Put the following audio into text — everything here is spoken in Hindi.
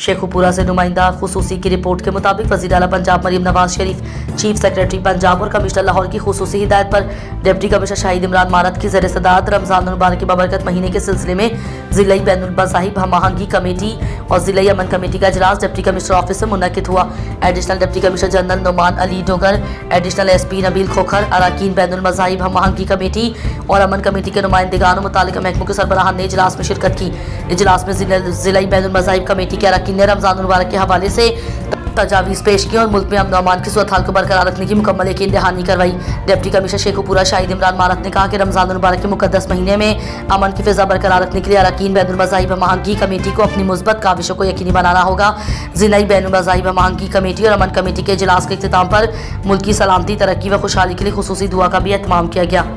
शेखुपुरा से नुमाइंदा खुसूसी की रिपोर्ट के मुताबिक वज़ीर आला पंजाब मरीम नवाज शरीफ, चीफ सेक्रेटरी पंजाब और कमिश्नर लाहौर की खुसूसी हिदायत पर डिप्टी कमिश्नर शाहिद इमरान मारत की ज़ेर सदारत रमज़ान मुबारक की बबरकत महीने के सिलसिले में ज़िलाई बैनुल मज़ाहिब हमआहंगी कमेटी और ज़िलाई अमन कमेटी का इजलास डिप्टी कमिश्नर ऑफिस में मुनक़िद हुआ। Additional deputy commissioner general Numan Ali Dogar, additional SP Nabeel Khokhar, अरकान बैनुल मज़ाहिब हमआहंगी कमेटी और अमन कमेटी के नुमाइंदगान मुतालिका महकमों के सरबराहान ने इजलास में शिरकत की। इजलास में ज़िलाई बैनुल मज़ाहिब कमेटी के अरकान ने रमज़ान मुबारक के हवाले से तजावीज़ पेश की और मुल्क में अमन अमान की सूरत हाल को बरकरार रखने की मुकम्मल यकीन दहानी करवाई। डिप्टी कमिश्नर शेखुपुरा शाहिद इमरान मारत ने कहा कि रमज़ान मुबारक के मुक़द्दस महीने में अमन की फ़िज़ा बरकरार रखने के लिए अरकान बैनुल मज़ाहिब हमआहंगी कमेटी को अपनी मुस्बत काविशों को यकीनी बनाना होगा। ज़िलाई बैनुल मज़ाहिब हमआहंगी कमेटी और अमन कमेटी के इजलास के इख्तिताम पर मुल्क की सलामती, तरक्की व खुशहाली के लिए खुसूसी दुआ का भी एहतमाम किया गया।